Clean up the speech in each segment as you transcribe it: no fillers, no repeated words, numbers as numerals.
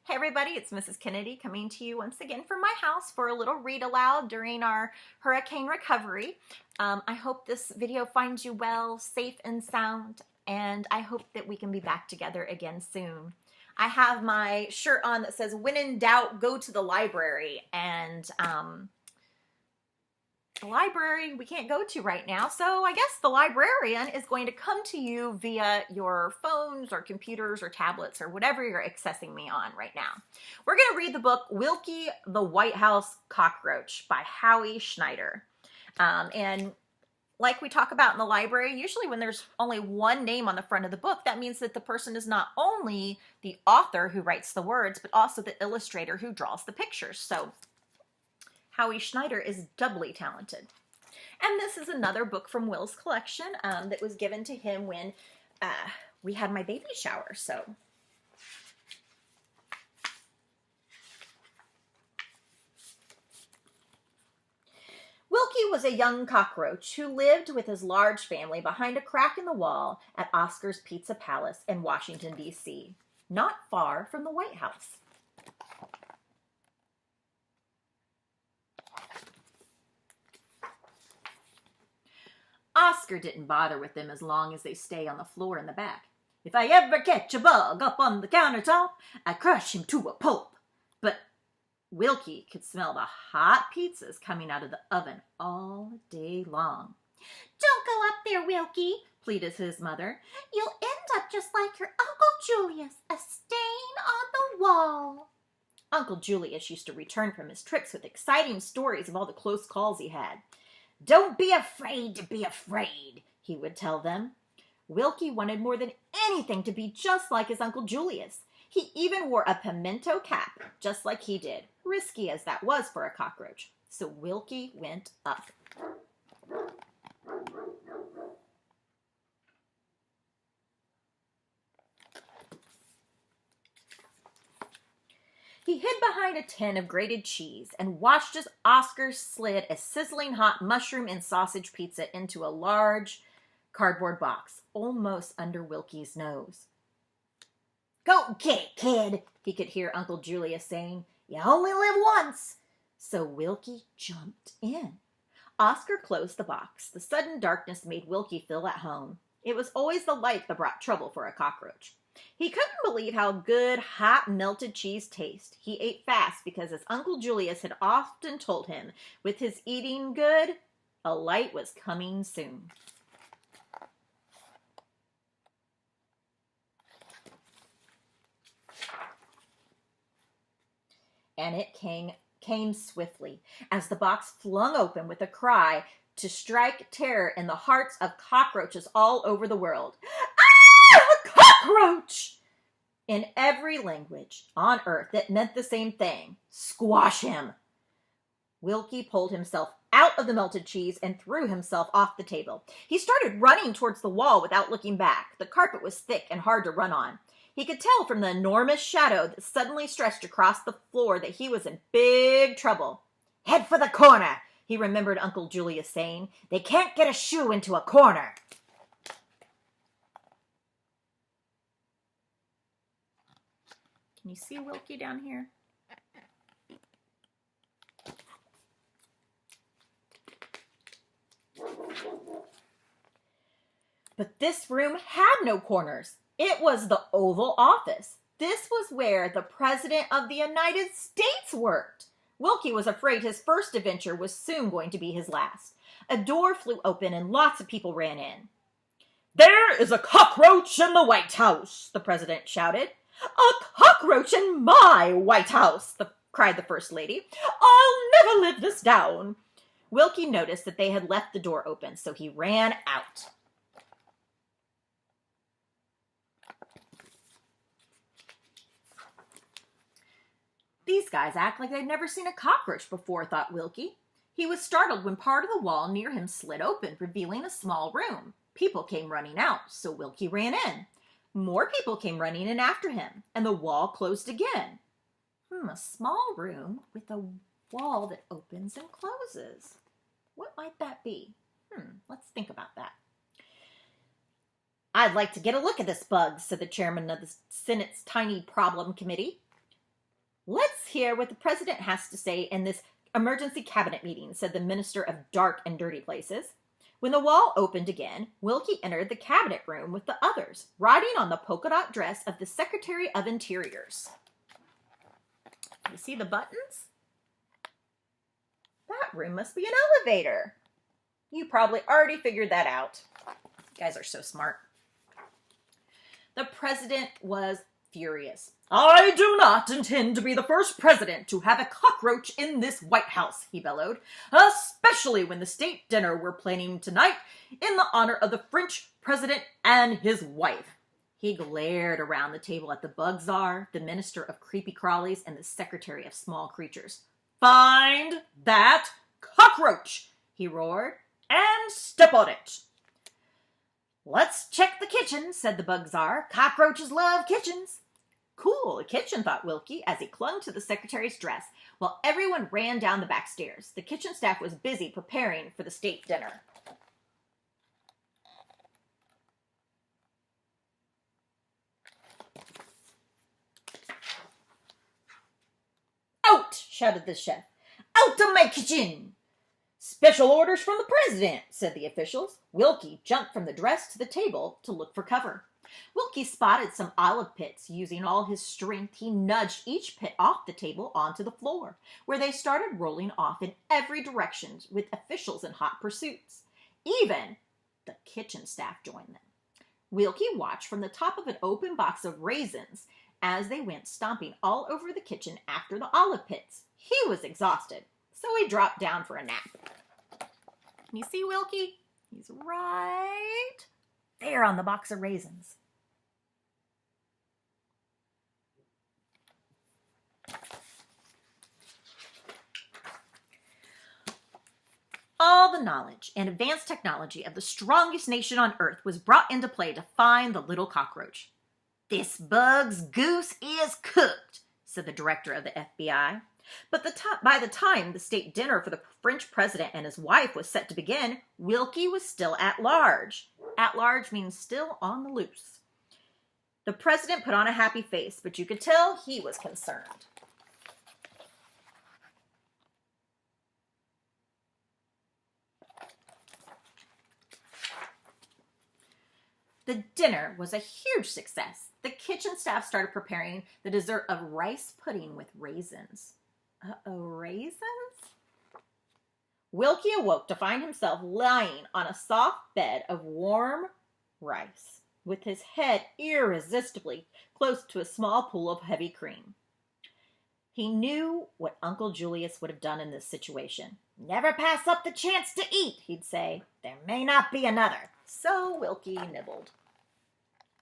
Hey everybody, it's Mrs. Kennedy coming to you once again from my house for a little read aloud during our hurricane recovery. I hope this video finds you well, safe and sound, and I hope that we can be back together again soon. I have my shirt on that says, "When in doubt, go to the library," and the library we can't go to right now, so I guess the librarian is going to come to you via your phones or computers or tablets or whatever you're accessing me on right now. We're going to read the book Wilkie the White House Cockroach by Howie Schneider. And like we talk about in the library, usually when there's only one name on the front of the book, that means that the person is not only the author who writes the words, but also the illustrator who draws the pictures. So Howie Schneider is doubly talented. And this is another book from Will's collection that was given to him when we had my baby shower. So Wilkie was a young cockroach who lived with his large family behind a crack in the wall at Oscar's Pizza Palace in Washington, D.C., not far from the White House. Oscar didn't bother with them as long as they stay on the floor in the back. "If I ever catch a bug up on the countertop, I crush him to a pulp." But Wilkie could smell the hot pizzas coming out of the oven all day long. "Don't go up there, Wilkie," pleaded his mother. "You'll end up just like your Uncle Julius, a stain on the wall." Uncle Julius used to return from his trips with exciting stories of all the close calls he had. "Don't be afraid to be afraid," he would tell them. Wilkie wanted more than anything to be just like his Uncle Julius. He even wore a pimento cap, just like he did, risky as that was for a cockroach. So Wilkie went up. He hid behind a tin of grated cheese and watched as Oscar slid a sizzling hot mushroom and sausage pizza into a large cardboard box, almost under Wilkie's nose. "Go get it, kid," he could hear Uncle Julius saying. "You only live once." So Wilkie jumped in. Oscar closed the box. The sudden darkness made Wilkie feel at home. It was always the light that brought trouble for a cockroach. He couldn't believe how good hot melted cheese tastes. He ate fast because, as Uncle Julius had often told him, with his eating good, a light was coming soon. And it came swiftly, as the box flung open with a cry to strike terror in the hearts of cockroaches all over the world. "Ah, a cockroach!" In every language on earth, it meant the same thing: squash him. Wilkie pulled himself out of the melted cheese and threw himself off the table. He started running towards the wall without looking back. The carpet was thick and hard to run on. He could tell from the enormous shadow that suddenly stretched across the floor that he was in big trouble. "Head for the corner," he remembered Uncle Julius saying. "They can't get a shoe into a corner." Can you see Wilkie down here? But this room had no corners. It was the Oval Office. This was where the President of the United States worked. Wilkie was afraid his first adventure was soon going to be his last. A door flew open and lots of people ran in. "There is a cockroach in the White House," the president shouted. "A cockroach in my White House," cried the First Lady. "I'll never live this down." Wilkie noticed that they had left the door open, so he ran out. "These guys act like they've never seen a cockroach before," thought Wilkie. He was startled when part of the wall near him slid open, revealing a small room. People came running out, so Wilkie ran in. More people came running in after him, and the wall closed again. A small room with a wall that opens and closes. What might that be? Let's think about that. "I'd like to get a look at this bug," said the chairman of the Senate's tiny problem committee. Let's hear what the president has to say in this emergency cabinet meeting, said the minister of dark and dirty places. When the wall opened again, Wilkie entered the cabinet room with the others, riding on the polka dot dress of the Secretary of Interiors. You see the buttons? That room must be an elevator. You probably already figured that out. You guys are so smart. The president was furious. I do not intend to be the first president to have a cockroach in this White House, he bellowed, especially when the state dinner we're planning tonight in the honor of the French president and his wife. He glared around the table at the bug czar, the minister of creepy crawlies, and the secretary of small creatures. Find that cockroach, he roared, and step on it. Let's check the kitchen, said the bug czar. Cockroaches love kitchens. Cool, a kitchen, thought Wilkie, as he clung to the secretary's dress, while everyone ran down the back stairs. The kitchen staff was busy preparing for the state dinner. Out, shouted the chef. Out of my kitchen! Special orders from the president, said the officials. Wilkie jumped from the dress to the table to look for cover. Wilkie spotted some olive pits. Using all his strength, he nudged each pit off the table onto the floor, where they started rolling off in every direction with officials in hot pursuits. Even the kitchen staff joined them. Wilkie watched from the top of an open box of raisins as they went stomping all over the kitchen after the olive pits. He was exhausted, so he dropped down for a nap. Can you see Wilkie? He's right there on the box of raisins. All the knowledge and advanced technology of the strongest nation on Earth was brought into play to find the little cockroach. This bug's goose is cooked, said the director of the FBI. But by the time the state dinner for the French president and his wife was set to begin, Wilkie was still at large. At large means still on the loose. The president put on a happy face, but you could tell he was concerned. The dinner was a huge success. The kitchen staff started preparing the dessert of rice pudding with raisins. Raisins? Wilkie awoke to find himself lying on a soft bed of warm rice, with his head irresistibly close to a small pool of heavy cream. He knew what Uncle Julius would have done in this situation. Never pass up the chance to eat, he'd say. There may not be another. So Wilkie nibbled.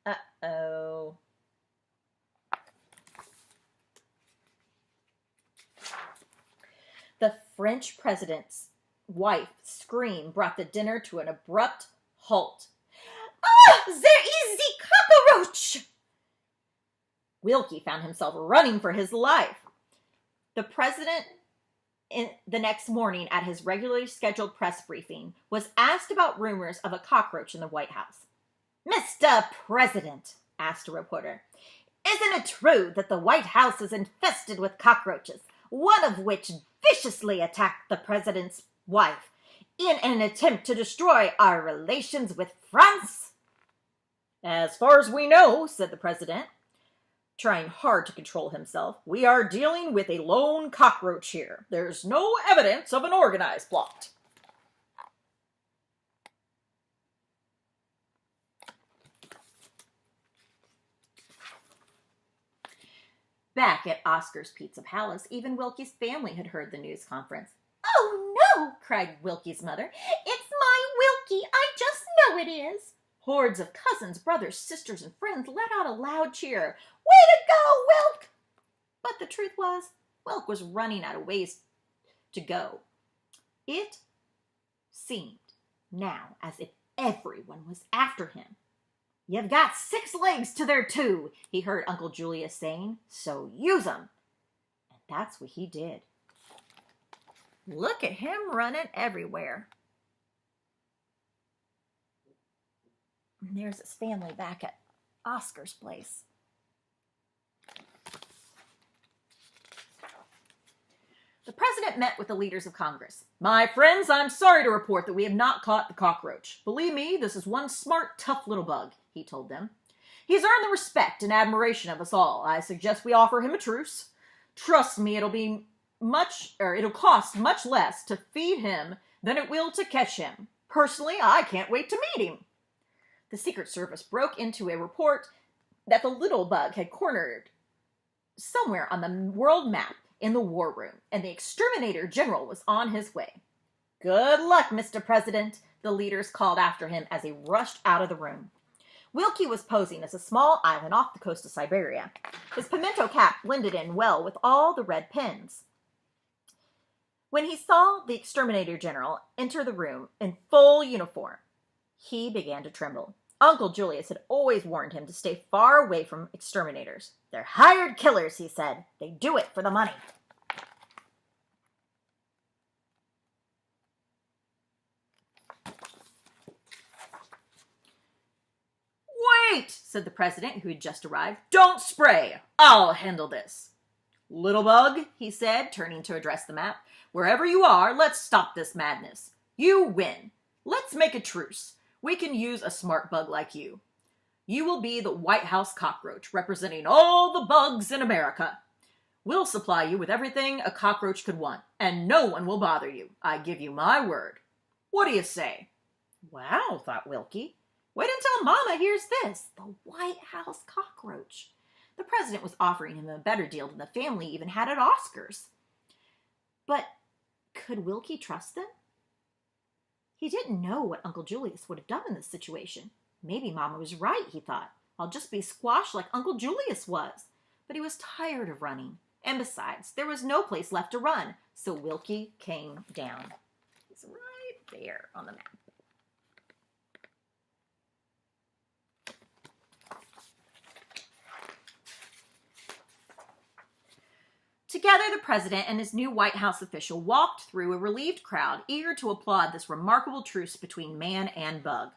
Uh-oh. The French president's wife's scream brought the dinner to an abrupt halt. Ah, there is the cockroach! Wilkie found himself running for his life. The president, the next morning at his regularly scheduled press briefing, was asked about rumors of a cockroach in the White House. Mr. President, asked a reporter, isn't it true that the White House is infested with cockroaches, one of which viciously attacked the president's wife in an attempt to destroy our relations with France? As far as we know, said the president, trying hard to control himself, we are dealing with a lone cockroach here. There's no evidence of an organized plot. Back at Oscar's Pizza Palace, even Wilkie's family had heard the news conference. Oh no, cried Wilkie's mother. It's my Wilkie. I just know it is. Hordes of cousins, brothers, sisters, and friends let out a loud cheer. Way to go, Wilk! But the truth was, Wilk was running out of ways to go. It seemed now as if everyone was after him. You've got 6 legs to their 2, he heard Uncle Julius saying, so use 'em. And that's what he did. Look at him running everywhere. And there's his family back at Oscar's place. president met with the leaders of Congress. "My friends, I'm sorry to report that we have not caught the cockroach. Believe me, this is one smart, tough little bug," he told them. "He's earned the respect and admiration of us all. I suggest we offer him a truce. Trust me, it'll cost much less to feed him than it will to catch him. Personally, I can't wait to meet him." The Secret Service broke into a report that the little bug had cornered somewhere on the world map in the war room, and the exterminator general was on his way. "Good luck, Mr. President," the leaders called after him as he rushed out of the room. Wilkie was posing as a small island off the coast of Siberia. His pimento cap blended in well with all the red pins. When he saw the exterminator general enter the room in full uniform, he began to tremble. Uncle Julius had always warned him to stay far away from exterminators. "They're hired killers," he said. "They do it for the money." "Wait," said the president, who had just arrived. "Don't spray. I'll handle this." "Little bug," he said, turning to address the map, "wherever you are, let's stop this madness. You win. Let's make a truce. We can use a smart bug like you. You will be the White House cockroach, representing all the bugs in America. We'll supply you with everything a cockroach could want, and no one will bother you. I give you my word. What do you say?" "Wow," thought Wilkie. "Wait until Mama hears this. The White House cockroach." The president was offering him a better deal than the family even had at Oscars. But could Wilkie trust them? He didn't know what Uncle Julius would have done in this situation. Maybe Mama was right, he thought. I'll just be squashed like Uncle Julius was. But he was tired of running. And besides, there was no place left to run. So Wilkie came down. He's right there on the map. Together, the president and his new White House official walked through a relieved crowd, eager to applaud this remarkable truce between man and bug.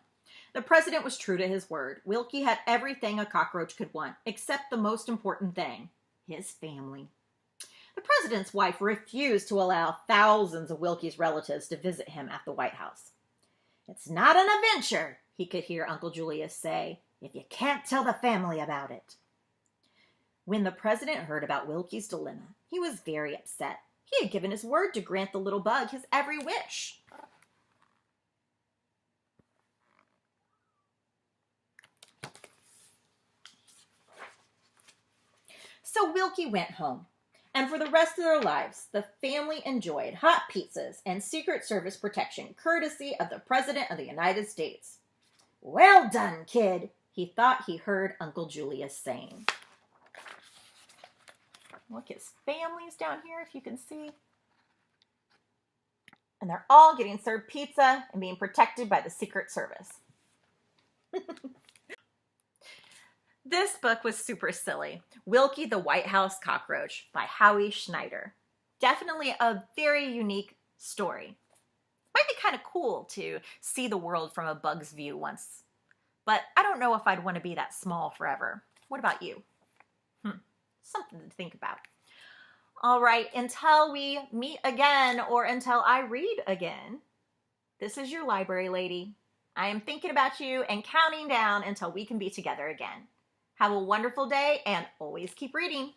The president was true to his word. Wilkie had everything a cockroach could want, except the most important thing, his family. The president's wife refused to allow thousands of Wilkie's relatives to visit him at the White House. "It's not an adventure," he could hear Uncle Julius say, "if you can't tell the family about it." When the president heard about Wilkie's dilemma, he was very upset. He had given his word to grant the little bug his every wish. So Wilkie went home, and for the rest of their lives, the family enjoyed hot pizzas and Secret Service protection, courtesy of the President of the United States. "Well done, kid," he thought he heard Uncle Julius saying. Look, his family's down here, if you can see. And they're all getting served pizza and being protected by the Secret Service. This book was super silly. Wilkie the White House Cockroach by Howie Schneider. Definitely a very unique story. Might be kind of cool to see the world from a bug's view once. But I don't know if I'd want to be that small forever. What about you? Something to think about. All right, until we meet again or until I read again, this is your library lady. I am thinking about you and counting down until we can be together again. Have a wonderful day and always keep reading.